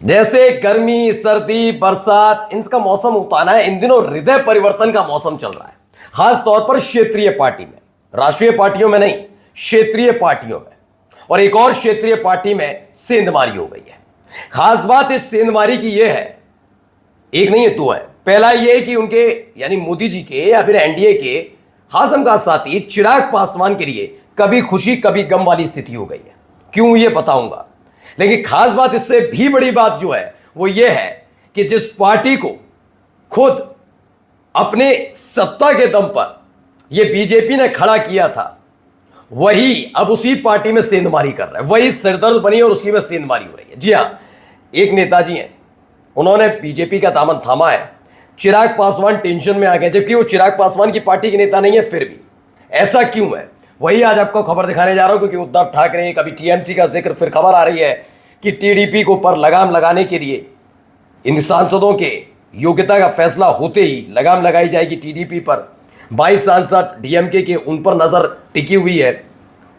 जैसे गर्मी सर्दी बरसात इनका मौसम होता है ना, इन दिनों हृदय परिवर्तन का मौसम चल रहा है। खास तौर पर क्षेत्रीय पार्टी में, राष्ट्रीय पार्टियों में नहीं, क्षेत्रीय पार्टियों में। और एक और क्षेत्रीय पार्टी में सेंधमारी हो गई है। खास बात इस सेंधमारी की यह है, एक नहीं है दो है। पहला यह कि उनके यानी मोदी जी के या फिर एनडीए के हाजम का साथी चिराग पासवान के लिए कभी खुशी कभी गम वाली स्थिति हो गई है। क्यों, ये बताऊंगा। लेकिन खास बात, इससे भी बड़ी बात जो है वो ये है कि जिस पार्टी को खुद अपने सत्ता के दम पर यह बीजेपी ने खड़ा किया था, वही अब उसी पार्टी में सेंधमारी कर रहा है। वही सिरदर्द बनी और उसी में सेंधमारी हो रही है। जी हां, एक नेताजी हैं, उन्होंने बीजेपी का दामन थामा है। चिराग पासवान टेंशन में आ गए, जबकि वो चिराग पासवान की पार्टी के नेता नहीं है। फिर भी ऐसा क्यों है, वही आज आपको खबर दिखाने जा रहा हूं। क्योंकि उद्धव ठाकरे, कभी टीएमसी का जिक्र, फिर खबर आ रही है कि टीडीपी को पर लगाम लगाने के लिए इन सांसदों के योग्यता का फैसला होते ही लगाम लगाई जाएगी टीडीपी पर। 22 सांसद डीएमके के, उन पर नजर टिकी हुई है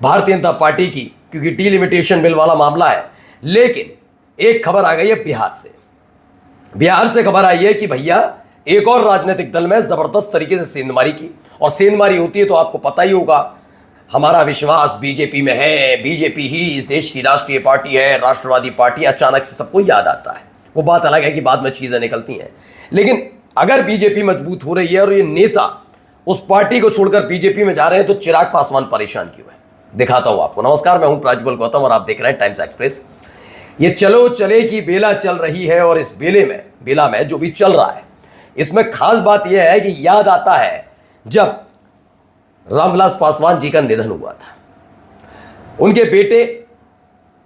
भारतीय जनता पार्टी की, क्योंकि डिलिमिटेशन बिल वाला मामला है। लेकिन एक खबर आ गई है बिहार से। बिहार से खबर आई है कि भैया एक और राजनीतिक दल में जबरदस्त तरीके से सेंधमारी की। और सेंधमारी होती है तो आपको पता ही होगा, हमारा विश्वास बीजेपी में है, बीजेपी ही इस देश की राष्ट्रीय पार्टी है, राष्ट्रवादी पार्टी। अचानक से सबको याद आता है। वो बात अलग है कि बाद में चीजें निकलती हैं। लेकिन अगर बीजेपी मजबूत हो रही है और ये नेता उस पार्टी को छोड़कर बीजेपी में जा रहे हैं, तो चिराग पासवान परेशान क्यों है, दिखाता हूं आपको। नमस्कार, मैं हूं प्राज्वल गौतम और आप देख रहे हैं टाइम्स एक्सप्रेस। ये चलो चले की बेला चल रही है और इस बेला में जो भी चल रहा है, इसमें खास बात यह है कि याद आता है जब रामविलास पासवान जी का निधन हुआ था। उनके बेटे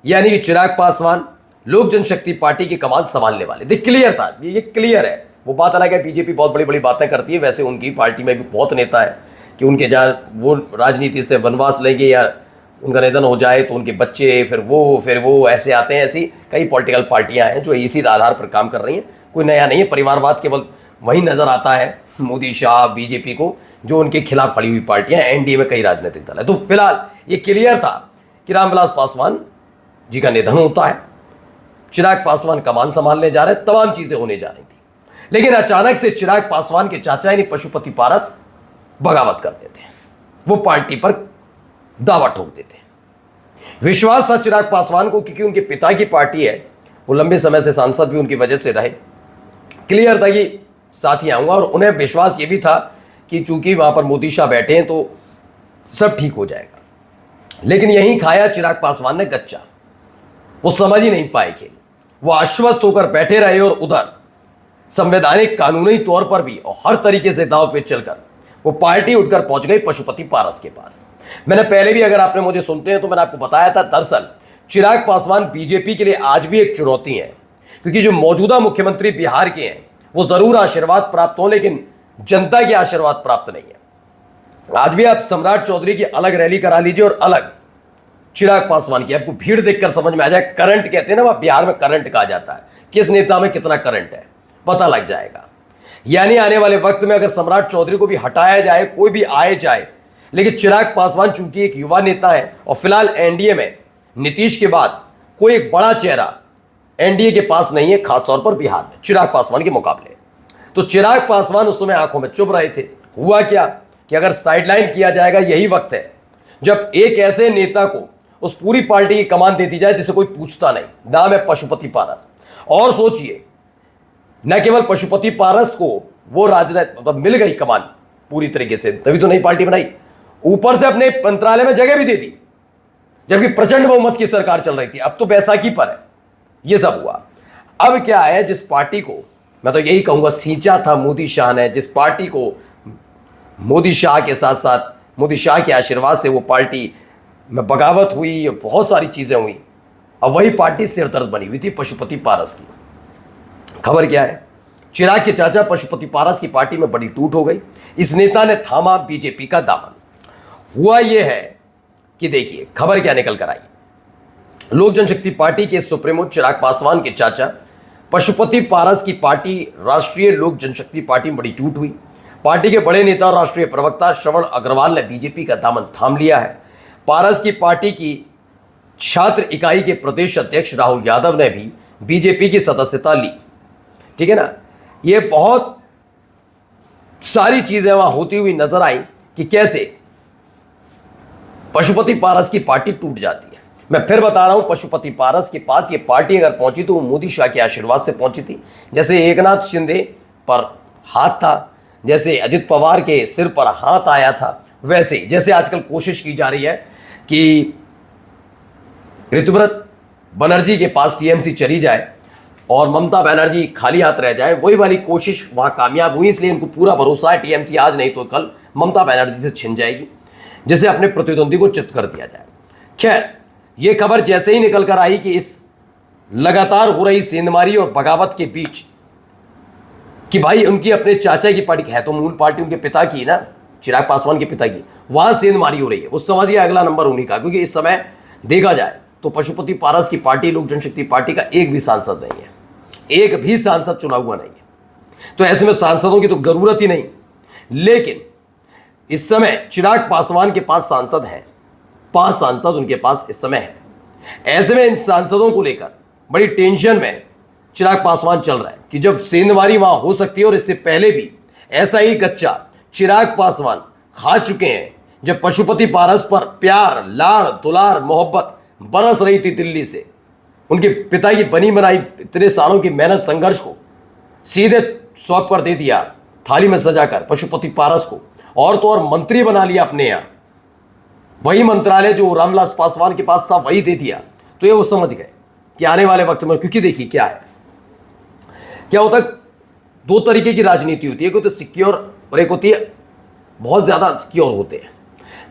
यानी कि चिराग पासवान लोक जनशक्ति पार्टी की कमान संभालने वाले थे। क्लियर था, ये क्लियर है। वो बात अलग है, बीजेपी बहुत बड़ी बड़ी बातें करती है। वैसे उनकी पार्टी में भी बहुत नेता है कि उनके जहाँ वो राजनीति से वनवास लेंगे या उनका निधन हो जाए तो उनके बच्चे फिर वो ऐसे आते हैं। ऐसी कई पॉलिटिकल पार्टियां हैं जो इसी आधार पर काम कर रही हैं। कोई नया नहीं है। परिवारवाद केवल वही नजर आता है मोदी शाह बीजेपी को, जो उनके खिलाफ खड़ी हुई पार्टियां। एनडीए में कई राजनीतिक दल है। तो फिलहाल ये क्लियर था कि रामविलास पासवान जी का निधन होता है, चिराग पासवान कमान संभालने जा रहे, तमाम चीजें होने जा रही थी। लेकिन अचानक से चिराग पासवान के चाचा यानी पशुपति पारस बगावत कर देते हैं। वो पार्टी पर दावा ठोक देते हैं। विश्वास था चिराग पासवान को, क्योंकि उनके पिता की पार्टी है, वो लंबे समय से सांसद भी उनकी वजह से रहे। क्लियर था कि साथ ही आऊंगा। और उन्हें विश्वास ये भी था कि चूंकि वहां पर मोदी शाह बैठे हैं तो सब ठीक हो जाएगा। लेकिन यहीं खाया चिराग पासवान ने गच्चा। वो समझ ही नहीं पाए खेल। वो आश्वस्त होकर बैठे रहे और उधर संवैधानिक कानूनी तौर पर भी और हर तरीके से दांव पे चलकर वो पार्टी उठकर पहुंच गई पशुपति पारस के पास। मैंने पहले भी, अगर आपने मुझे सुनते हैं तो मैंने आपको बताया था, दरअसल चिराग पासवान बीजेपी के लिए आज भी एक चुनौती है। क्योंकि जो मौजूदा मुख्यमंत्री बिहार के हैं वो जरूर आशीर्वाद प्राप्त हो, लेकिन जनता के आशीर्वाद प्राप्त नहीं है। आज भी आप सम्राट चौधरी की अलग रैली करा लीजिए और अलग चिराग पासवान की, आपको भीड़ देखकर समझ में आ जाए। करंट कहते हैं ना, वह बिहार में करंट कहा जाता है, किस नेता में कितना करंट है पता लग जाएगा। यानी आने वाले वक्त में अगर सम्राट चौधरी को भी हटाया जाए, कोई भी आए जाए, लेकिन चिराग पासवान चूंकि एक युवा नेता है और फिलहाल एनडीए में नीतीश के बाद कोई एक बड़ा चेहरा एनडीए के पास नहीं है, खासतौर पर बिहार में चिराग पासवान के मुकाबले। तो चिराग पासवान उस समय आंखों में चुभ रहे थे। हुआ क्या कि अगर साइडलाइन किया जाएगा, यही वक्त है जब एक ऐसे नेता को उस पूरी पार्टी की कमान दे दी जाए जिसे कोई पूछता नहीं। नाम है पशुपति पारस। और सोचिए, न केवल पशुपति पारस को वो राजनीति मिल गई कमान पूरी तरीके से, तभी तो नई पार्टी बनाई, ऊपर से अपने मंत्रालय में जगह भी दे दी, जबकि प्रचंड बहुमत की सरकार चल रही थी। अब तो बैसाखी पर है। ये सब हुआ। अब क्या है, जिस पार्टी को मैं तो यही कहूंगा सींचा था मोदी शाह ने, जिस पार्टी को मोदी शाह के साथ साथ मोदी शाह के आशीर्वाद से वो पार्टी में बगावत हुई, बहुत सारी चीजें हुई, अब वही पार्टी सिरदर्द बनी हुई थी पशुपति पारस की। खबर क्या है, चिराग के चाचा पशुपति पारस की पार्टी में बड़ी टूट हो गई। इस नेता ने थामा बीजेपी का दामन। हुआ यह है कि देखिए खबर क्या निकल कर आई। लोक जनशक्ति पार्टी के सुप्रीमो चिराग पासवान के चाचा पशुपति पारस की पार्टी राष्ट्रीय लोक जनशक्ति पार्टी में बड़ी टूट हुई। पार्टी के बड़े नेता और राष्ट्रीय प्रवक्ता श्रवण अग्रवाल ने बीजेपी का दामन थाम लिया है। पारस की पार्टी की छात्र इकाई के प्रदेश अध्यक्ष राहुल यादव ने भी बीजेपी की सदस्यता ली, ठीक है ना। ये बहुत सारी चीजें वहां होती हुई नजर आई कि कैसे पशुपति पारस की पार्टी टूट जाती है। मैं फिर बता रहा हूं, पशुपति पारस के पास ये पार्टी अगर पहुंची तो वो मोदी शाह के आशीर्वाद से पहुंची थी। जैसे एकनाथ शिंदे पर हाथ था, जैसे अजित पवार के सिर पर हाथ आया था, वैसे जैसे आजकल कोशिश की जा रही है कि ऋतुव्रत बनर्जी के पास टीएमसी चली जाए और ममता बनर्जी खाली हाथ रह जाए, वही वाली कोशिश वहां कामयाब हुई। इसलिए इनको पूरा भरोसा है टीएमसी आज नहीं तो कल ममता बनर्जी से छिन जाएगी, जिसे अपने प्रतिद्वंदी को चित कर दिया जाए। खैर, यह खबर जैसे ही निकल कर आई कि इस लगातार हो रही सेंधमारी और बगावत के बीच कि भाई उनकी अपने चाचा की पार्टी है, तो मूल पार्टी उनके पिता की ना, चिराग पासवान के पिता की, वहां सेंधमारी हो रही है, उस समझिए अगला नंबर उन्हीं का। क्योंकि इस समय देखा जाए तो पशुपति पारस की पार्टी लोक जनशक्ति पार्टी का एक भी सांसद नहीं है, एक भी सांसद चुना हुआ नहीं है। तो ऐसे में सांसदों की तो जरूरत ही नहीं। लेकिन इस समय चिराग पासवान के पास सांसद हैं, 5 सांसद उनके पास इस समय है। ऐसे में इन सांसदों को लेकर बड़ी टेंशन में चिराग पासवान चल रहा है कि जब सेंधमारी वहां हो सकती है, और इससे पहले भी ऐसा ही कच्चा चिराग पासवान खा चुके हैं, जब पशुपति पारस पर प्यार, लाड़, दुलार, मोहब्बत बरस रही थी दिल्ली से, उनके पिता की बनी बनाई इतने सालों की मेहनत संघर्ष को सीधे सौंप कर दे दिया थाली में सजाकर पशुपति पारस को, और तो और मंत्री बना लिया अपने यहां। वही मंत्रालय जो रामविलास पासवान के पास था वही दे दिया। तो ये वो समझ गए कि आने वाले वक्त में, क्योंकि देखिए क्या है, क्या होता है, 2 तरीके की राजनीति होती है, एक होती है सिक्योर और एक होती है बहुत ज्यादा सिक्योर होते हैं।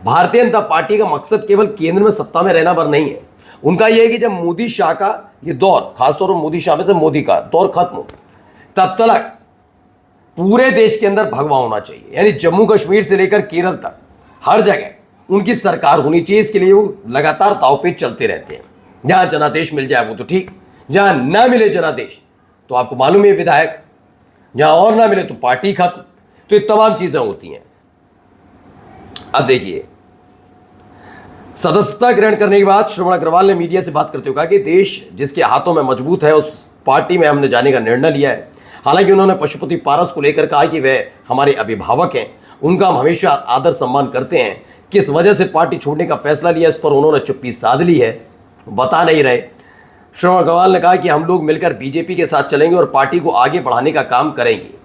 भारतीय जनता पार्टी का मकसद केवल केंद्र में सत्ता में रहना भर नहीं है। उनका यह है कि जब मोदी शाह का ये दौर, खासतौर पर मोदी शाह में से मोदी का दौर खत्म हो, तब तक पूरे देश के अंदर भगवा होना चाहिए। यानी जम्मू कश्मीर से लेकर केरल तक हर जगह उनकी सरकार होनी चाहिए। इसके लिए वो लगातार दांवपेच चलते रहते हैं। जहां जनादेश मिल जाए वो तो ठीक, जहां ना मिले जनादेश तो आपको मालूम है विधायक, जहां और ना मिले तो पार्टी खत्म। तो ये तमाम चीजें होती हैं। अब देखिए, सदस्यता ग्रहण करने के बाद श्रवण अग्रवाल ने मीडिया से बात करते हुए कहा कि देश जिसके हाथों में मजबूत है उस पार्टी में हमने जाने का निर्णय लिया है। हालांकि उन्होंने पशुपति पारस को लेकर कहा कि वे हमारे अभिभावक हैं, उनका हम हमेशा आदर सम्मान करते हैं। किस वजह से पार्टी छोड़ने का फैसला लिया, इस पर उन्होंने चुप्पी साध ली है, बता नहीं रहे। श्रवण अग्रवाल ने कहा कि हम लोग मिलकर बीजेपी के साथ चलेंगे और पार्टी को आगे बढ़ाने का काम करेंगे।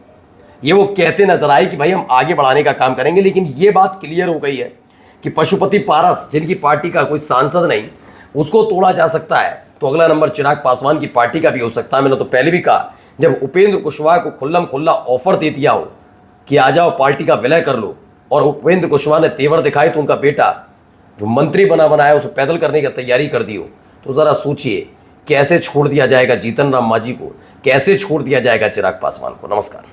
ये वो कहते नजर आए कि भाई हम आगे बढ़ाने का काम करेंगे, लेकिन ये बात क्लियर हो गई है कि पशुपति पारस, जिनकी पार्टी का कोई सांसद नहीं, उसको तोड़ा जा सकता है तो अगला नंबर चिराग पासवान की पार्टी का भी हो सकता है। मैंने तो पहले भी कहा, जब उपेंद्र कुशवाहा को खुल्लम खुल्ला ऑफर दे दिया हो कि आ जाओ पार्टी का विलय कर लो, और उपेंद्र कुशवाहा ने तेवर दिखाए तो उनका बेटा जो मंत्री बनाया उसे पैदल करने की तैयारी कर दी हो, तो जरा सोचिए कैसे छोड़ दिया जाएगा जीतन राम मांझी को, कैसे छोड़ दिया जाएगा चिराग पासवान को। नमस्कार।